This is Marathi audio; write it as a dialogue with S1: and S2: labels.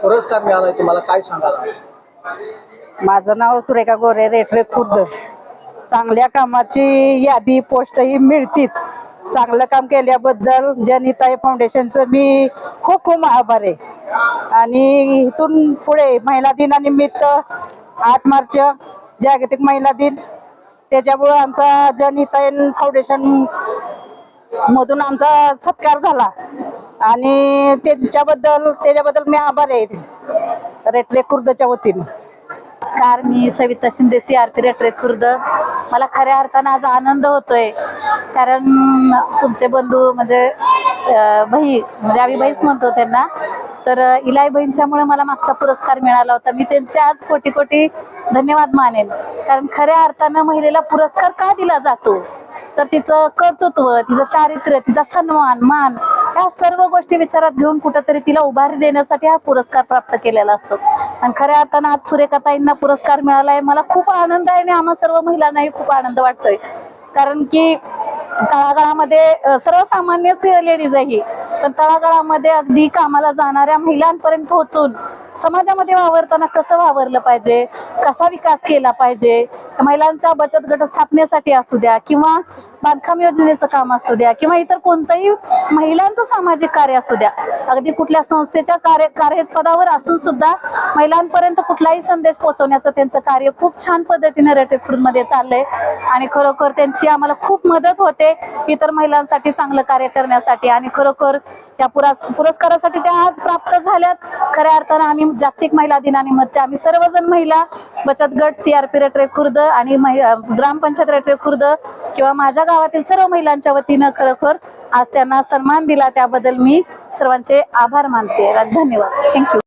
S1: पुरस्कार मिळालाय तुम्हाला, काय सांगाल?
S2: माझं नाव सुरेखा गोरे, रेठरे खुर्द. चांगल्या कामाची यादी पोस्ट ही मिळतीच. चांगलं काम केल्याबद्दल जनहिताय फाउंडेशनचं मी खूप खूप आभार आहे. आणि इथून पुढे महिला दिनानिमित्त 8 मार्च जागतिक महिला दिन, त्याच्यामुळे आमचा जनहिताय फाउंडेशन मधून आमचा सत्कार झाला आणि त्याच्याबद्दल मी आभार आहे रेठरे खुर्दच्या वतीने.
S3: नमस्कार, मी सविता शिंदे, CRP रेठरे खुर्द. मला खऱ्या अर्थानं आज आनंद होतोय, कारण तुमचे बंधू म्हणजे बही म्हणजे आम्ही बहीच म्हणतो त्यांना, तर इलाई बहीणच्यामुळे मला मागचा पुरस्कार मिळाला होता. मी त्यांचे आज कोटी कोटी धन्यवाद मानेन. कारण खऱ्या अर्थानं महिलेला पुरस्कार का दिला जातो, तर तिचं कर्तृत्व, तिचं चारित्र्य, तिचा सन्मान, मान, ह्या सर्व गोष्टी विचारात घेऊन कुठंतरी तिला उभारी देण्यासाठी हा पुरस्कार प्राप्त केलेला असतो. आणि खऱ्या अर्थानं आज सुरेखाताईंना पुरस्कार मिळालाय, मला खूप आनंद आहे आणि आम्हा सर्व महिलांनाही खूप आनंद वाटतोय. कारण की तळागाळामध्ये सर्वसामान्य लेडीज आहे, पण तळागाळामध्ये अगदी कामाला जाणाऱ्या महिलांपर्यंत पोहोचून समाजामध्ये वावरताना कसं वावरलं पाहिजे, कसा विकास केला पाहिजे, महिलांचा बचत गट स्थापनेसाठी असू द्या किंवा बांधकाम योजनेचं काम असू द्या किंवा इतर कोणतंही महिलांचं सामाजिक कार्य असू द्या, अगदी कुठल्या संस्थेच्या कार्यपदावर असून सुद्धा महिलांपर्यंत कुठलाही संदेश पोहोचवण्याचं त्यांचं कार्य खूप छान पद्धतीने रेठरे खुर्दमध्ये चाललंय. आणि खरोखर त्यांची आम्हाला खूप मदत होते इतर महिलांसाठी चांगलं कार्य करण्यासाठी. आणि खरोखर त्या पुरस्कारासाठी त्या आज प्राप्त झाल्यात. खऱ्या अर्थानं आम्ही जागतिक महिला दिनानिमित्त आम्ही सर्वजण महिला बचत गट, CRP रेठरे खुर्द आणि ग्रामपंचायत रेठरे खुर्द किंवा माझ्या गावातील सर्व महिलांच्या वतीनं खरोखर आज त्यांना सन्मान दिला, त्याबद्दल मी सर्वांचे आभार मानते. धन्यवाद. थँक्यू.